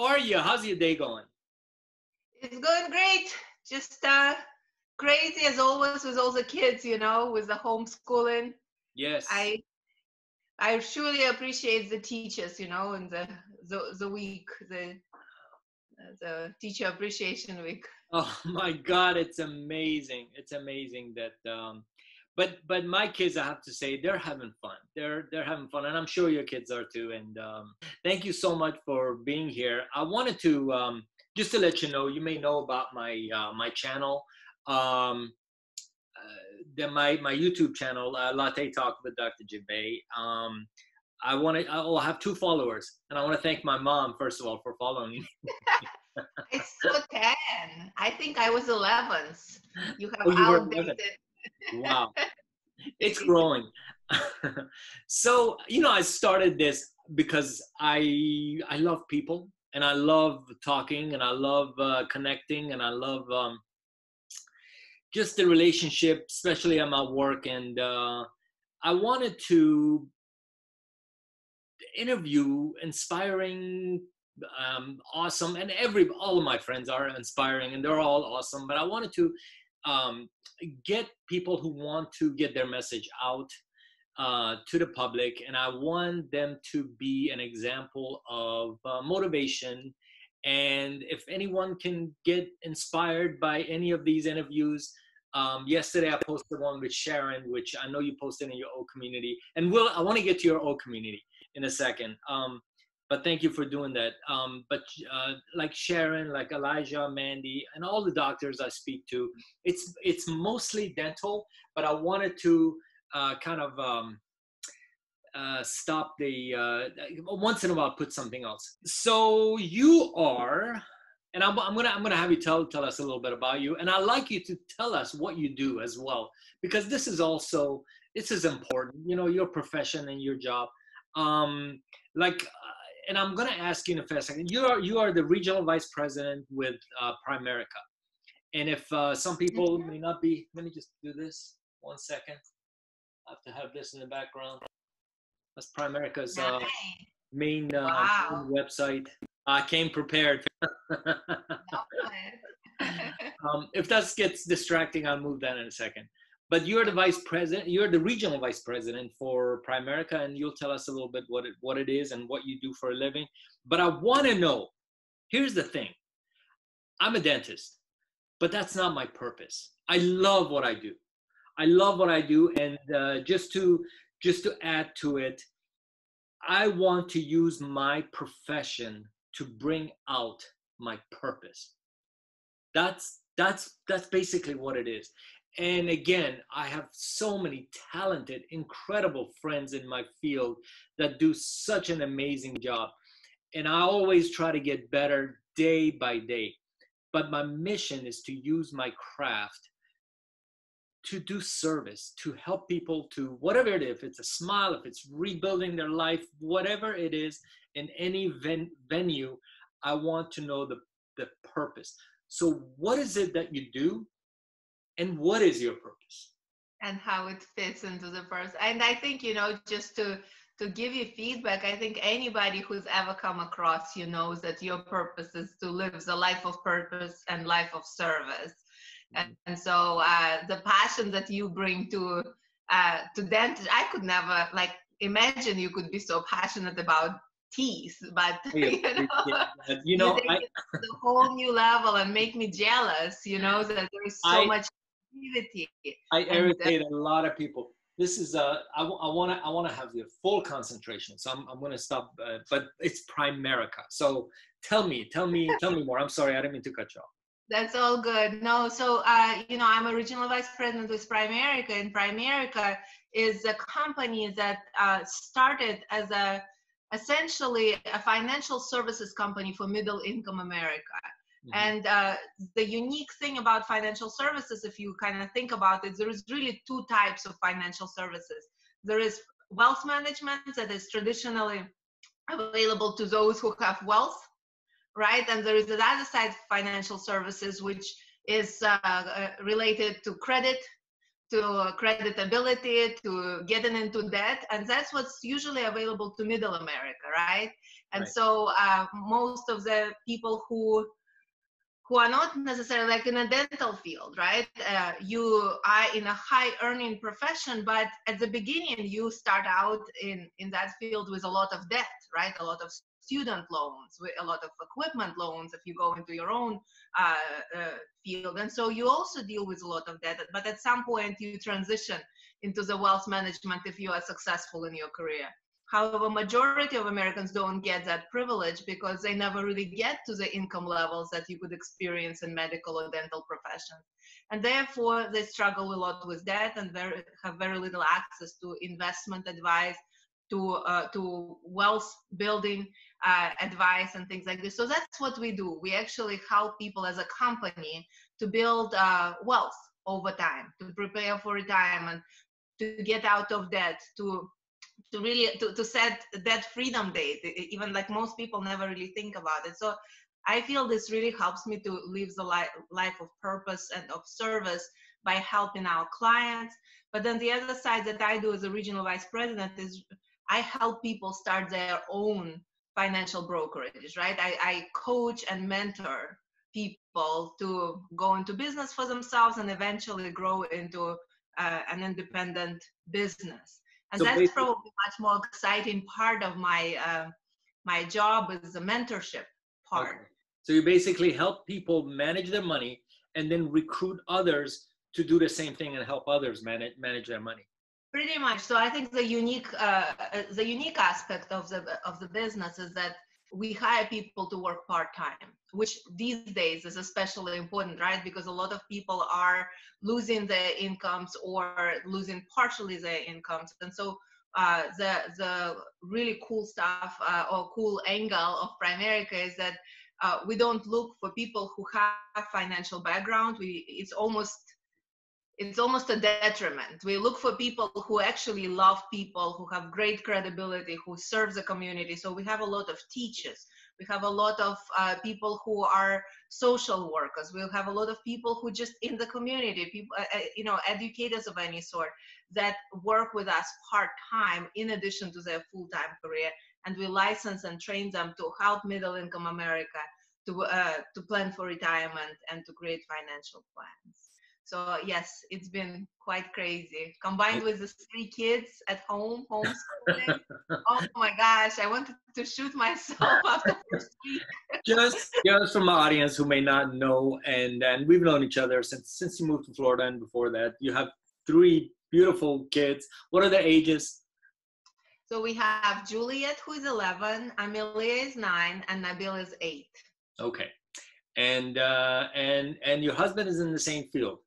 How are you? How's your day going? It's going great. Just crazy as always with all the kids, with the homeschooling. Yes. I I surely appreciate the teachers, and the week, the teacher appreciation week. Oh my God, it's amazing. It's amazing that but my kids, I have to say, they're having fun. They're having fun, and I'm sure your kids are too. And thank you so much for being here. I wanted to just to let you know, you may know about my channel. Um, my YouTube channel, Latte Talk with Dr. Jabay. I will have 2 followers, and I want to thank my mom first of all for following me. I saw 10. I think I was 11th. You have Oh, you were 11. outdated. Wow, it's growing. So I started this because I love people, and I love talking, and I love connecting, and I love just the relationship, especially at my work. And I wanted to interview inspiring, awesome, and all of my friends are inspiring, and they're all awesome. But I wanted to get people who want to get their message out to the public, and I want them to be an example of motivation. And if anyone can get inspired by any of these interviews, yesterday I posted one with Sharon, which I know you posted in your old community, and I want to get to your old community in a second. But thank you for doing that. But like Sharon, like Elijah, Mandy, and all the doctors I speak to, it's mostly dental, but I wanted to kind of stop the once in a while put something else. So you are, and I'm gonna have you tell us a little bit about you, and I'd like you to tell us what you do as well, because this is important. Your profession and your job. Like, and I'm gonna ask you in a second. You are the regional vice president with Primerica, and if some people may not be, let me just do this 1 second. I have to have this in the background. That's Primerica's main website. I came prepared. If that gets distracting, I'll move that in a second. But you're the vice president. You're the regional vice president for Primerica, and you'll tell us a little bit what it is and what you do for a living. But I want to know. Here's the thing. I'm a dentist, but that's not my purpose. I love what I do. And just to add to it, I want to use my profession to bring out my purpose. That's basically what it is. And again, I have so many talented, incredible friends in my field that do such an amazing job. And I always try to get better day by day. But my mission is to use my craft to do service, to help people, to whatever it is, if it's a smile, if it's rebuilding their life, whatever it is, in any venue, I want to know the purpose. So what is it that you do, and what is your purpose? And how it fits into the person. And I think, just to give you feedback, I think anybody who's ever come across you knows that your purpose is to live the life of purpose and life of service. And so the passion that you bring to dentistry, I could never imagine you could be so passionate about teeth, but you take it to the whole new level and make me jealous. That there's so much activity. I irritate a lot of people. This is I want to have the full concentration, so I'm going to stop. But it's Primerica. So tell me more. I'm sorry, I didn't mean to cut you off. That's all good. No, so, I'm a regional vice president with Primerica, and Primerica is a company that started as essentially a financial services company for middle income America. Mm-hmm. And the unique thing about financial services, if you kind of think about it, there is really 2 types of financial services. There is wealth management that is traditionally available to those who have wealth, right? And there is the other side of financial services, which is related to credit, to creditability, to getting into debt, and that's what's usually available to middle America, right? And Right. so most of the people who are not necessarily like in a dental field, right? You are in a high earning profession, but at the beginning you start out in that field with a lot of debt, right? A lot of student loans, with a lot of equipment loans if you go into your own field. And so you also deal with a lot of debt, but at some point you transition into the wealth management if you are successful in your career. However, majority of Americans don't get that privilege because they never really get to the income levels that you could experience in medical or dental professions. And therefore, they struggle a lot with debt and have very little access to investment advice, to wealth building advice and things like this. So that's what we do. We actually help people as a company to build wealth over time, to prepare for retirement, to get out of debt, to really to set that freedom date, even like most people never really think about it. So I feel this really helps me to live the life of purpose and of service by helping our clients. But then the other side that I do as a regional vice president is I help people start their own financial brokerages, right? I coach and mentor people to go into business for themselves and eventually grow into an independent business. And So that's basically, probably much more exciting part of my job is the mentorship part. okay. So you basically help people manage their money and then recruit others to do the same thing and help others manage their money. Pretty much. So I think the unique aspect of the business is that we hire people to work part-time, which these days is especially important, right? Because a lot of people are losing their incomes or losing partially their incomes. And so the really cool stuff or cool angle of Primerica is that we don't look for people who have financial background. It's almost a detriment. We look for people who actually love people, who have great credibility, who serve the community. So we have a lot of teachers. We have a lot of people who are social workers. We'll have a lot of people who just in the community, people, educators of any sort that work with us part-time in addition to their full-time career. And we license and train them to help middle-income America to plan for retirement and to create financial plans. So yes, it's been quite crazy. Combined with the 3 kids at home, homeschooling. Oh my gosh, I wanted to shoot myself after the first week. just from our audience who may not know, and we've known each other since you moved to Florida, and before that, you have 3 beautiful kids. What are their ages? So we have Juliet, who is 11, Amelia is 9, and Nabil is 8. Okay, and your husband is in the same field.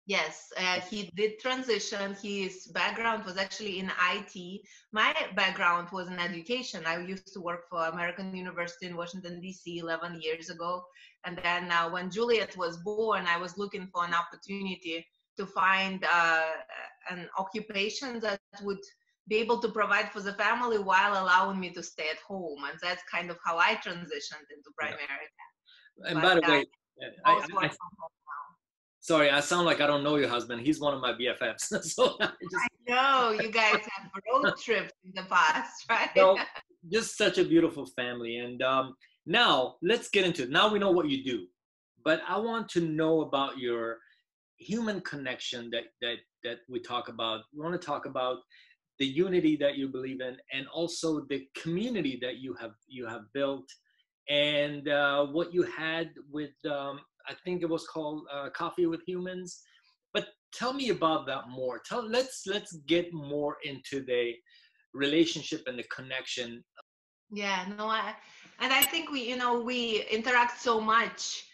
Yes, he did transition. His background was actually in IT. My background was in education. I used to work for American University in Washington, D.C. 11 years ago. And then when Juliet was born, I was looking for an opportunity to find an occupation that would be able to provide for the family while allowing me to stay at home. And that's kind of how I transitioned into Primerica. And by the way, sorry, I sound like I don't know your husband. He's one of my BFFs. So I know you guys have road trips in the past, right? No, just such a beautiful family. And now let's get into it. Now we know what you do, but I want to know about your human connection that we talk about. We want to talk about the unity that you believe in, and also the community that you have built, and what you had with I think it was called Coffee with Humans. But tell me about that more. Let's get more into the relationship and the connection. Yeah, no, I think we interact so much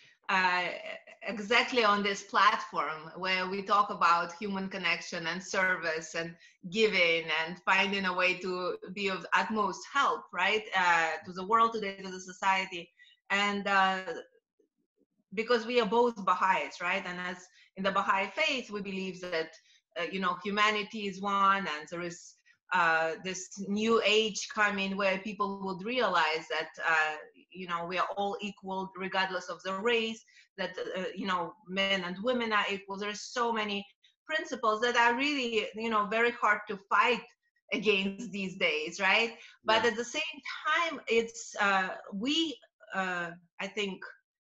exactly on this platform where we talk about human connection and service and giving and finding a way to be of utmost help, right, to the world today, to the society. And because we are both Baha'is, right? And as in the Baha'i faith, we believe that, humanity is one, and there is this new age coming where people would realize that, we are all equal regardless of the race, that, men and women are equal. There's so many principles that are really, you know, very hard to fight against these days, right? But at the same time, it's we I think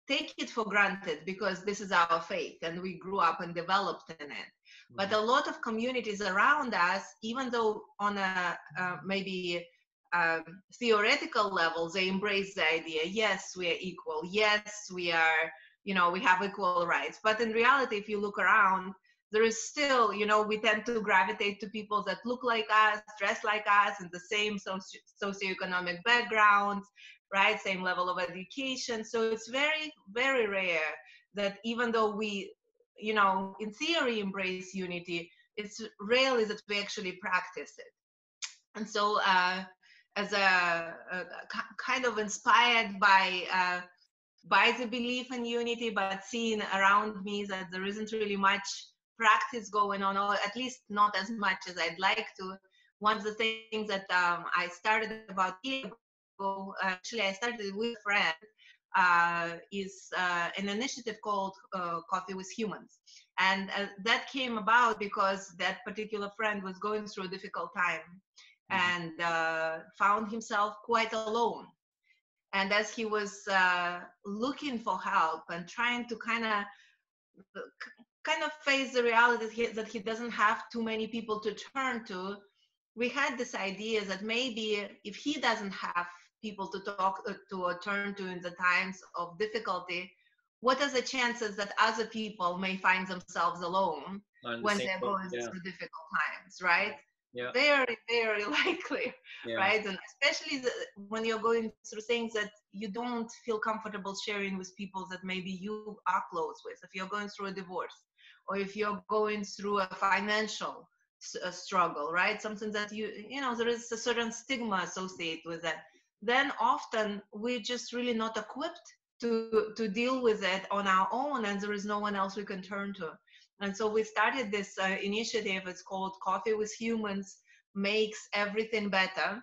take it for granted because this is our faith and we grew up and developed in it. But a lot of communities around us, even though on a maybe theoretical level, they embrace the idea, yes, we are equal, yes, we are, you know, we have equal rights. But in reality, if you look around, there is still, you know, we tend to gravitate to people that look like us, dress like us, in the same socioeconomic backgrounds, right? Same level of education. So it's very, very rare that even though we, you know, in theory embrace unity, it's rarely that we actually practice it. And so as a kind of inspired by the belief in unity, but seeing around me that there isn't really much practice going on, or at least not as much as I'd like to. One of the things that I started about a year ago, actually I started with a friend, is an initiative called Coffee with Humans. And that came about because that particular friend was going through a difficult time and found himself quite alone. And as he was looking for help and trying to kind of face the reality that he doesn't have too many people to turn to, we had this idea that maybe if he doesn't have people to talk to or turn to in the times of difficulty, what are the chances that other people may find themselves alone when they're going through difficult times, right? Yeah. Very, very likely, right? And especially when you're going through things that you don't feel comfortable sharing with people that maybe you are close with. If you're going through a divorce, or if you're going through a financial struggle, right? Something that you know, there is a certain stigma associated with that. Then often we're just really not equipped to deal with it on our own, and there is no one else we can turn to. And so we started this initiative. It's called Coffee with Humans Makes Everything Better.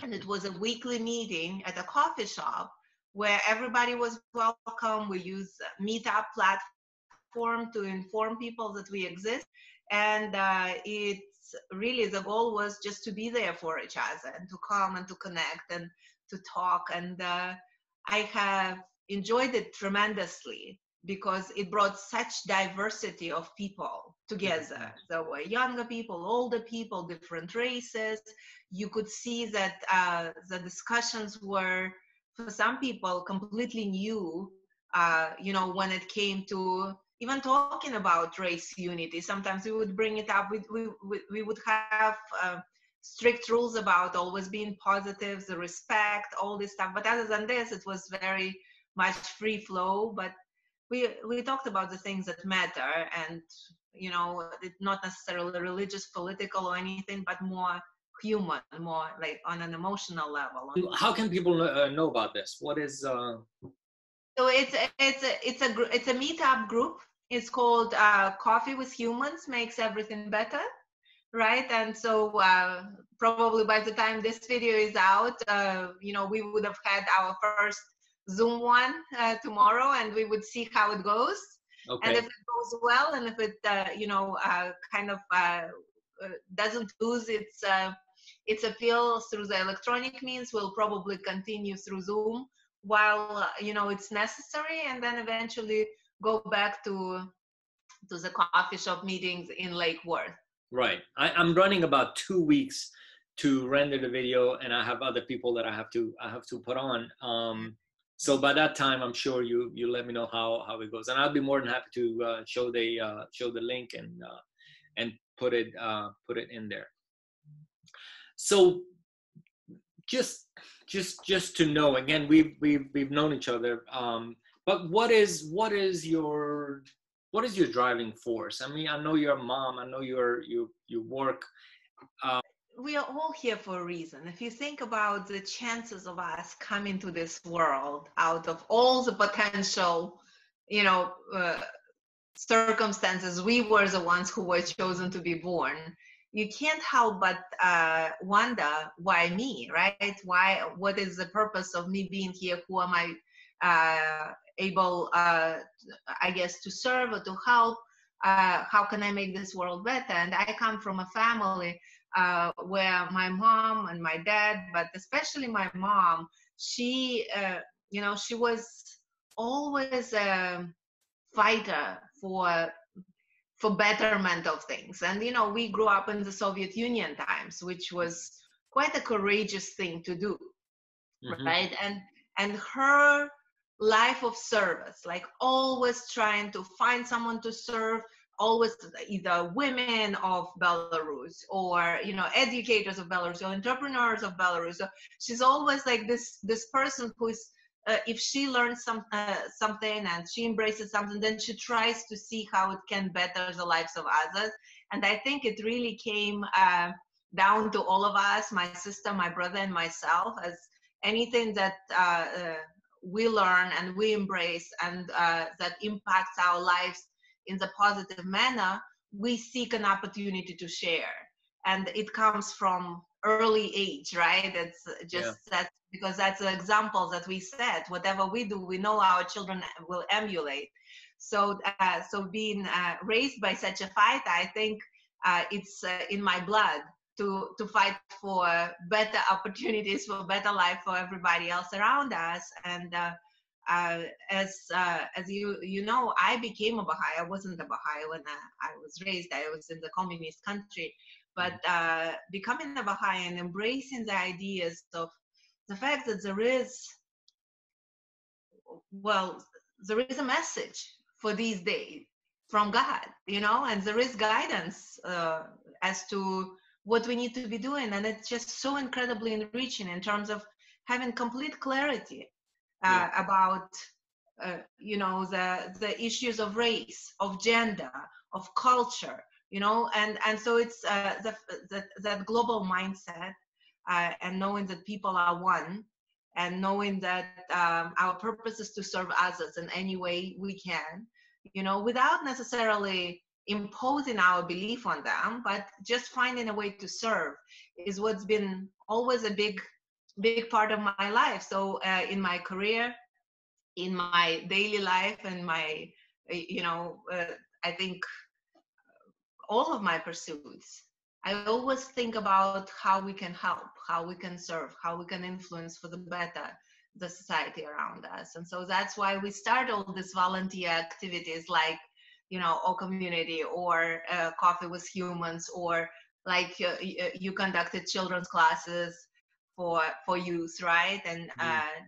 And it was a weekly meeting at a coffee shop where everybody was welcome. We use Meetup platform to inform people that we exist. And it's really, the goal was just to be there for each other and to come and to connect and to talk. And I have enjoyed it tremendously, because it brought such diversity of people together. There were younger people, older people, different races. You could see that the discussions were, for some people, completely new, you know, when it came to even talking about race unity. Sometimes we would bring it up. We would have strict rules about always being positive, the respect, all this stuff. But other than this, it was very much free flow. But we talked about the things that matter, and, you know, not necessarily religious, political, or anything, but more human, more like on an emotional level. How can people know about this? What is? So it's a meetup group. It's called Coffee with Humans Makes Everything Better, right? And so probably by the time this video is out, you know, we would have had our first Zoom one tomorrow, and we would see how it goes. Okay. And if it goes well, and if it you know, kind of doesn't lose its appeal through the electronic means, we'll probably continue through Zoom while you know, it's necessary, and then eventually go back to the coffee shop meetings in Lake Worth. Right. I'm running about 2 weeks to render the video, and I have other people that I have to put on. So by that time, I'm sure you let me know how it goes, and I'll be more than happy to show the link and put it in there. So just to know, again, we've known each other, but what is your driving force? I mean, I know you're a mom. I know you work. We are all here for a reason. If you think about the chances of us coming to this world out of all the potential, you know, circumstances, we were the ones who were chosen to be born. You can't help but wonder, why me, right? What is the purpose of me being here? Who am I able, I guess, to serve or to help? how can I make this world better? And I come from a family where my mom and my dad, but especially my mom, she, she was always a fighter for betterment of things. And we grew up in the Soviet Union times, which was quite a courageous thing to do, right? And her life of service, like always trying to find someone to serve, always either women of Belarus or educators of Belarus or entrepreneurs of Belarus. So she's always like this person who's if she learns something and she embraces something, then she tries to see how it can better the lives of others. And I think it really came down to all of us, my sister, my brother, and myself, as anything that we learn and we embrace and that impacts our lives in the positive manner, we seek an opportunity to share. And it comes from early age, right? It's just that, because that's the example that we set. Whatever we do, we know our children will emulate. So being raised by such a fighter, I think it's in my blood to fight for better opportunities, for better life for everybody else around us. And as you know, I became a Baha'i. I wasn't a Baha'i when I was raised. I was in the communist country. But becoming a Baha'i and embracing the ideas of the fact that there is a message for these days from God, and there is guidance as to what we need to be doing. And it's just so incredibly enriching in terms of having complete clarity about the issues of race, of gender, of culture, and so it's that global mindset, and knowing that people are one, and knowing that our purpose is to serve others in any way we can, without necessarily imposing our belief on them, but just finding a way to serve is what's been always a big part of my life. So in my career, in my daily life, and my, I think all of my pursuits, I always think about how we can help, how we can serve, how we can influence for the better the society around us. And so that's why we start all these volunteer activities like, O Community, or Coffee with Humans, or like you conducted children's classes for youth, right? And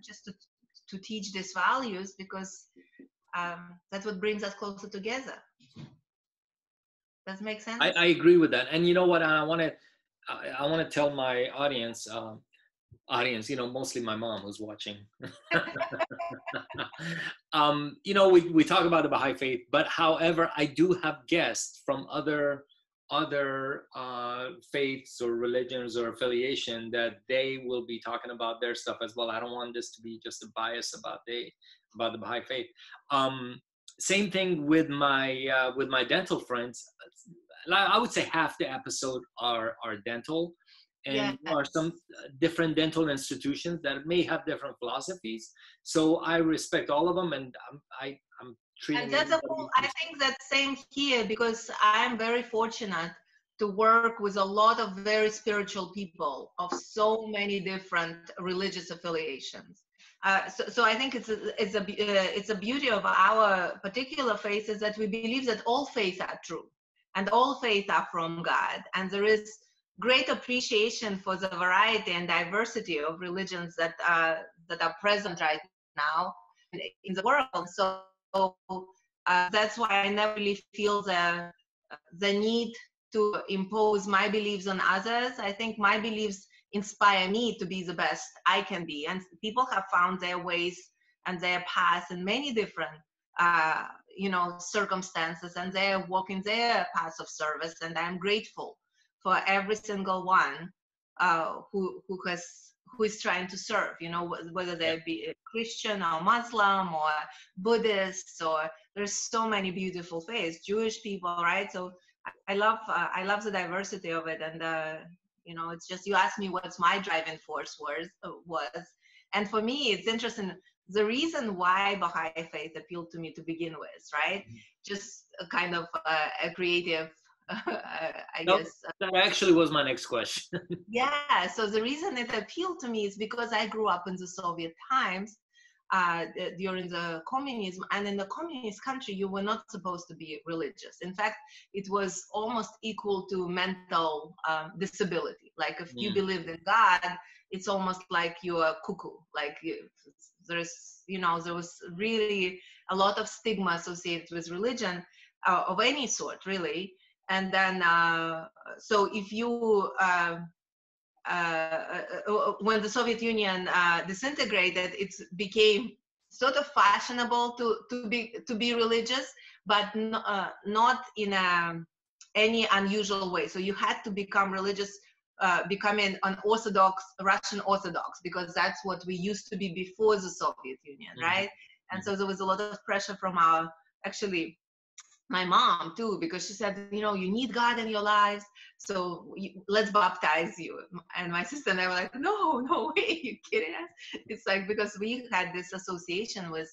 just to teach these values, because that's what brings us closer together. Does it make sense? I agree with that. And you know what? I want to tell my audience, mostly my mom who's watching. We talk about the Baha'i faith, but however, I do have guests from other faiths or religions or affiliation that they will be talking about their stuff as well. I don't want this to be just a bias about the Baha'i faith. Same thing with my dental friends. I would say half the episode are dental, and there are some different dental institutions that may have different philosophies. So I respect all of them, and I'm treating. And that's I think that's same here, because I'm very fortunate to work with a lot of very spiritual people of so many different religious affiliations. So I think it's a beauty of our particular faith, is that we believe that all faiths are true and all faiths are from God, and there is great appreciation for the variety and diversity of religions that are present right now in the world. So that's why I never really feel the need to impose my beliefs on others. I think my beliefs inspire me to be the best I can be, and people have found their ways and their paths in many different circumstances, and they're walking their paths of service, and I'm grateful for every single one who is trying to serve, whether they be a Christian or Muslim or Buddhist, or there's so many beautiful faiths, Jewish people, right? So I love the diversity of it. And it's just, you asked me what's my driving force was, And for me, it's interesting. The reason why Baha'i faith appealed to me to begin with, right? Just a kind of a creative, I Nope, guess. that actually was my next question. Yeah. So the reason it appealed to me is because I grew up in the Soviet times, during the communism, and in the communist country you were not supposed to be religious. In fact, it was almost equal to mental disability. Like if you believed in God, it's almost like you're a cuckoo. Like there was really a lot of stigma associated with religion, of any sort, really. And then so if you when the Soviet Union disintegrated, it became sort of fashionable to be religious, but not in any unusual way. So you had to become religious, becoming an Orthodox, Russian Orthodox, because that's what we used to be before the Soviet Union, right? And so there was a lot of pressure from actually my mom too, because she said, you need God in your lives, so let's baptize you. And my sister and I were like, no way, you kidding us? It's like, because we had this association with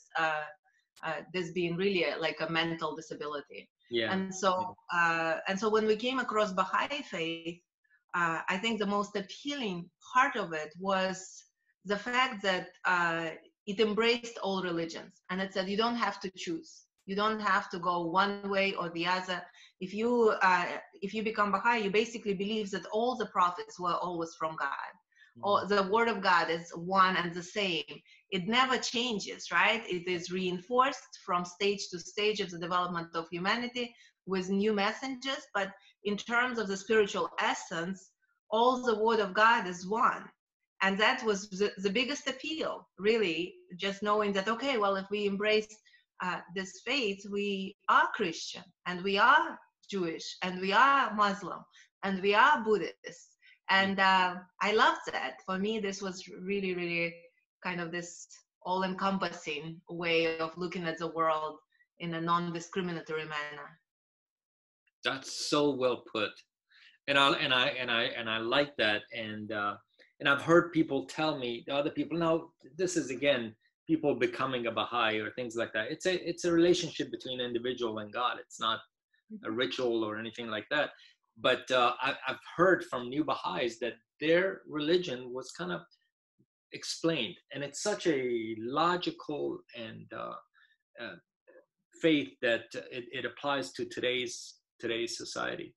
this being really like a mental disability. Yeah. And so when we came across Baha'i faith, I think the most appealing part of it was the fact that it embraced all religions, and it said you don't have to choose. You don't have to go one way or the other. If you become Baha'i, you basically believe that all the prophets were always from God. Or the word of God is one and the same. It never changes, right? It is reinforced from stage to stage of the development of humanity with new messengers. But in terms of the spiritual essence, all the word of God is one. And that was the biggest appeal, really, just knowing that, okay, well, if we embrace this faith, we are Christian, and we are Jewish, and we are Muslim, and we are Buddhist. And I loved that. For me, this was really, really kind of this all-encompassing way of looking at the world in a non-discriminatory manner. That's so well put, and I like that. And I've heard people tell me, the other people, now this is again people becoming a Baha'i or things like that. It's a relationship between individual and God. It's not a ritual or anything like that. But I've heard from new Baha'is that their religion was kind of explained, and it's such a logical and faith that it applies to today's society.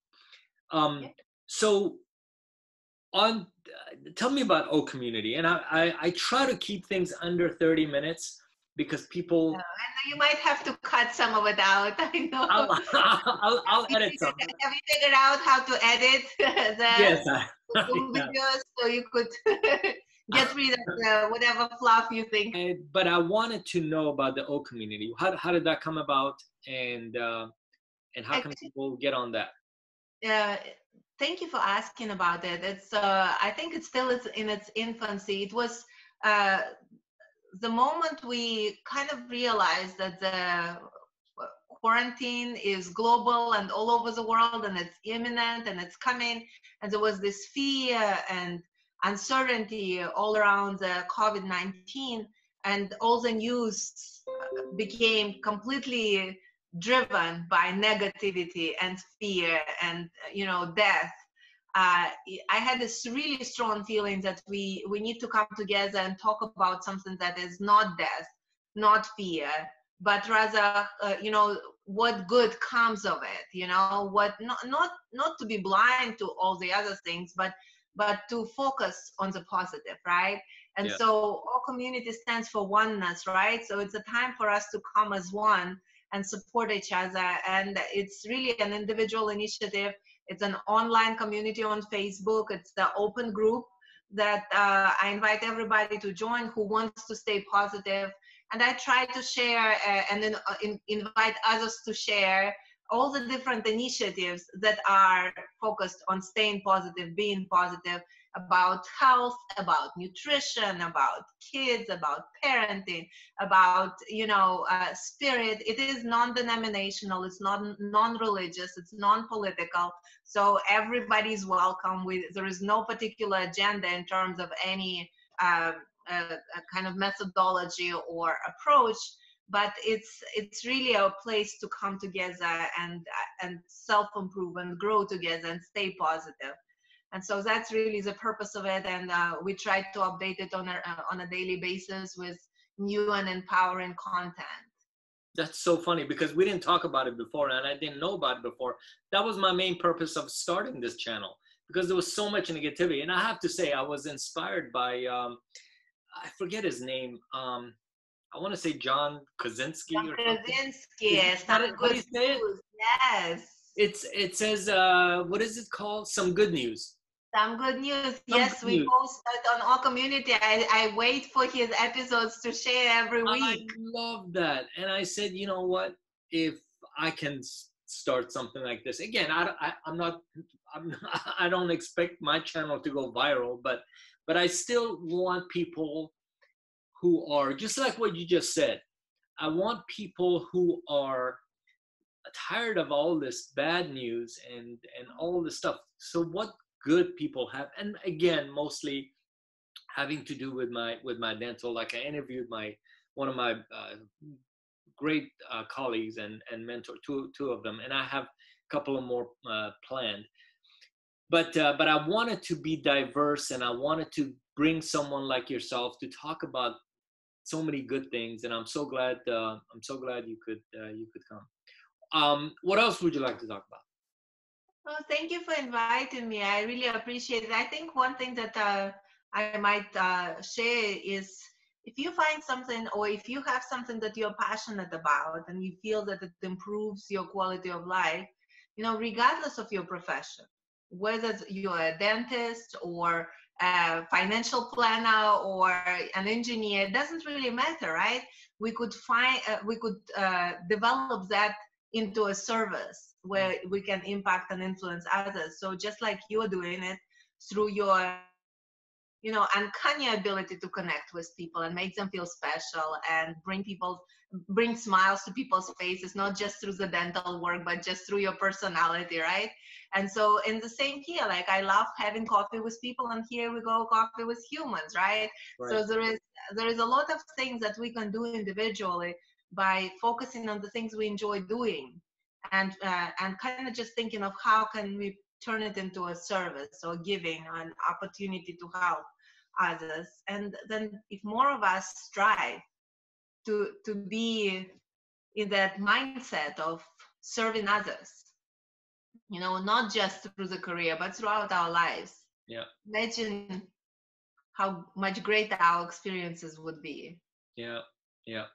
So tell me about O Community. And I try to keep things under 30 minutes because people. And you might have to cut some of it out. I know. I'll edit some. Have you figured out how to edit Yes, videos so you could get rid of whatever fluff you think? But I wanted to know about the O Community. How did that come about, and how can people get on that? Thank you for asking about it. It's I think it's still in its infancy. It was the moment we kind of realized that the quarantine is global and all over the world, and it's imminent and it's coming, and there was this fear and uncertainty all around the COVID-19, and all the news became completely driven by negativity and fear and death. I had this really strong feeling that we need to come together and talk about something that is not death, not fear, but rather what good comes of it. What not to be blind to all the other things, but to focus on the positive, right? And so our community stands for oneness, right? So it's a time for us to come as one and support each other. And it's really an individual initiative. It's an online community on Facebook. It's the open group that I invite everybody to join who wants to stay positive. And I try to share and then invite others to share all the different initiatives that are focused on staying positive, being positive, about health, about nutrition, about kids, about parenting, about spirit. It is non-denominational, it's not non-religious, it's non-political. So everybody's welcome. There is no particular agenda in terms of any a kind of methodology or approach, but it's really a place to come together and self-improve and grow together and stay positive. And so that's really the purpose of it. And we try to update it on a daily basis with new and empowering content. That's so funny because we didn't talk about it before and I didn't know about it before. That was my main purpose of starting this channel, because there was so much negativity. And I have to say, I was inspired by, I forget his name. I want to say John Krasinski. John Krasinski, some good news. Yes. It says, what is it called? Some good news. Some good news. Yes, we post it on our community. I wait for his episodes to share every week. I love that. And I said, you know what? If I can start something like this, again, I don't expect my channel to go viral, but I still want people who are just like what you just said. I want people who are tired of all this bad news and all this stuff. So what good people have, and again, mostly having to do with my dental. Like I interviewed one of my great colleagues and mentor, two of them, and I have a couple of more planned. But I wanted to be diverse, and I wanted to bring someone like yourself to talk about so many good things. And I'm so glad you could come. What else would you like to talk about? Well, thank you for inviting me. I really appreciate it. I think one thing that I might share is, if you find something, or if you have something that you're passionate about and you feel that it improves your quality of life, regardless of your profession, whether you're a dentist or a financial planner or an engineer, it doesn't really matter, right? We could develop that into a service where we can impact and influence others. So just like you're doing it through your uncanny ability to connect with people and make them feel special and bring smiles to people's faces, not just through the dental work, but just through your personality, right? And so in the same here, like I love having coffee with people, and here we go, coffee with humans, right? So there is a lot of things that we can do individually by focusing on the things we enjoy doing, and kind of just thinking of how can we turn it into a service or giving an opportunity to help others. And then if more of us strive to be in that mindset of serving others, not just through the career, but throughout our lives. Yeah. Imagine how much greater our experiences would be. Yeah. Yeah.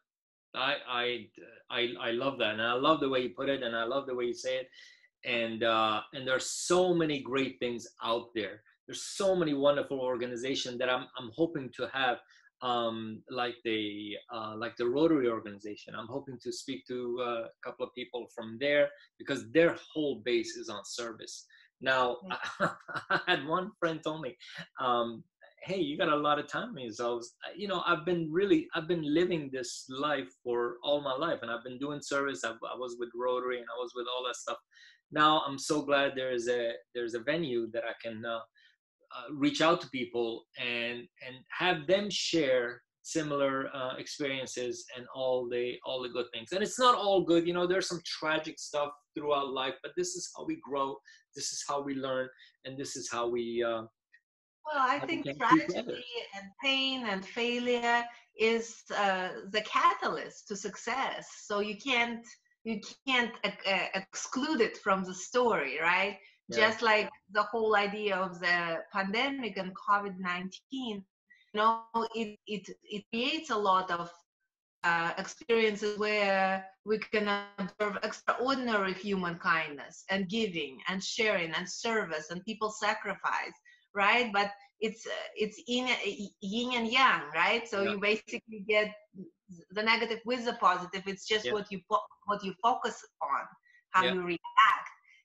I love that. And I love the way you put it, and I love the way you say it. And there's so many great things out there. There's so many wonderful organizations that I'm hoping to have, like the Rotary organization. I'm hoping to speak to a couple of people from there, because their whole base is on service. Now, I had one friend told me, hey, you got a lot of time on yourselves. I've been living this life for all my life, and I've been doing service. I was with Rotary, and I was with all that stuff. Now I'm so glad there's a venue that I can reach out to people and have them share similar experiences and all the good things. And it's not all good, there's some tragic stuff throughout life, but this is how we grow, this is how we learn, and this is how we well, I think tragedy and pain and failure is the catalyst to success. So you can't exclude it from the story, right? Yeah. Just like the whole idea of the pandemic and COVID-19, it creates a lot of experiences where we can observe extraordinary human kindness and giving and sharing and service and people sacrifice, right? But it's yin and yang, right? So you basically get the negative with the positive. It's just what you focus on, how you react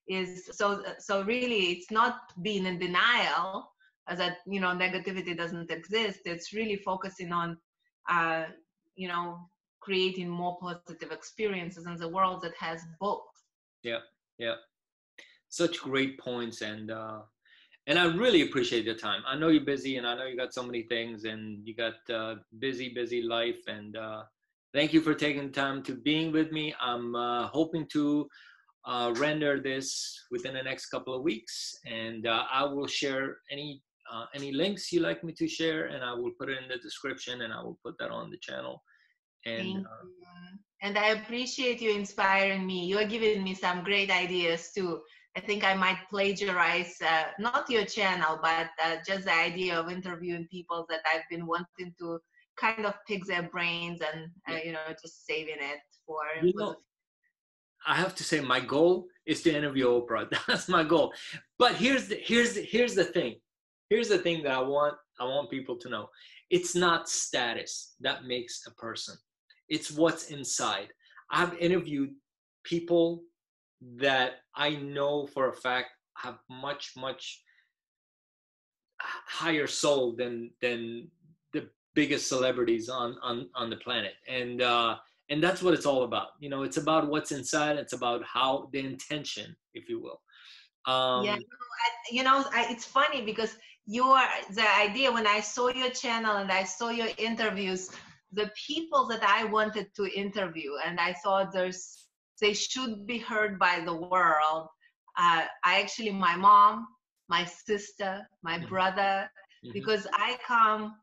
is. So really, it's not being in denial that negativity doesn't exist. It's really focusing on creating more positive experiences in the world that has both. Yeah, such great points. And I really appreciate your time. I know you're busy, and I know you got so many things, and you got busy life. And thank you for taking the time to being with me. I'm hoping to render this within the next couple of weeks, and I will share any links you like me to share, and I will put it in the description, and I will put that on the channel. And Thank you. And I appreciate you inspiring me. You're giving me some great ideas too. I think I might plagiarize, not your channel, but just the idea of interviewing people that I've been wanting to kind of pick their brains and, you know, just saving it for the I have to say my goal is to interview Oprah. That's my goal. But here's the thing. Here's the thing that I want people to know. It's not status that makes a person. It's what's inside. I've interviewed people that I know for a fact have much higher soul than the biggest celebrities on the planet. And that's what it's all about. You know, it's about what's inside. It's about how the intention, if you will. Yeah, it's funny because the idea when I saw your channel and I saw your interviews, the people that I wanted to interview, and I thought they should be heard by the world. My mom, my sister, my brother, because I come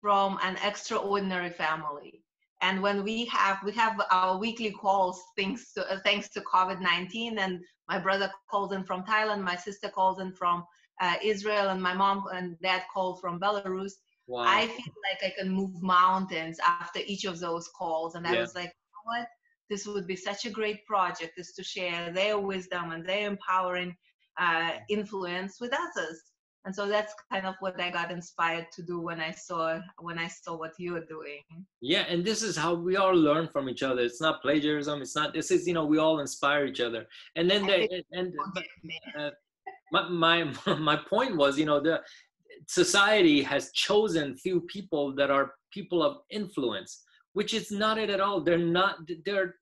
from an extraordinary family. And when we have our weekly calls, thanks to COVID-19, and my brother calls in from Thailand, my sister calls in from Israel, and my mom and dad call from Belarus. Wow. I feel like I can move mountains after each of those calls. And I was like, you know what? This would be such a great project, is to share their wisdom and their empowering influence with others. And so that's kind of what I got inspired to do when I saw what you were doing. Yeah, and this is how we all learn from each other. It's not plagiarism. It's not. This is, you know, we all inspire each other. And then my point was, you know, the society has chosen few people that are people of influence, which is not it at all. They're not. There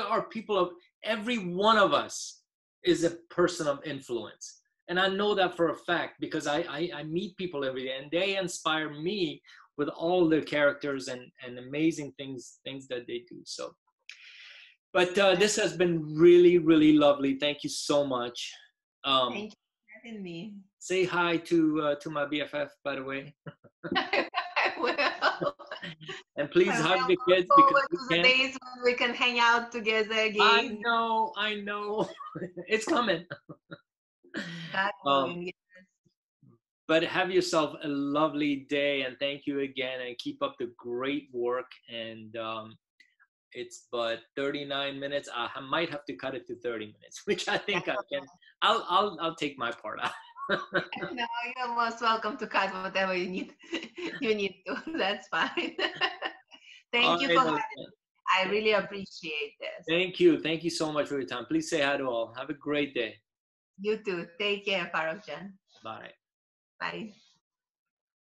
are people of every one of us is a person of influence. And I know that for a fact because I meet people every day, and they inspire me with all their characters and amazing things that they do. So, but this has been really lovely. Thank you so much. Thank you for having me. Say hi to my BFF, by the way. I will. And please hug the kids because the days when we can hang out together again. I know. It's coming. But have yourself a lovely day, and thank you again, and keep up the great work. And it's but 39 minutes. I might have to cut it to 30 minutes, which I think I can. I'll take my part out. No, you're most welcome to cut whatever you need. You need to. That's fine. Thank you for having me. I really appreciate this. Thank you so much for your time. Please say hi to all. Have a great day. You too. Take care, Farokjan. Bye. Bye.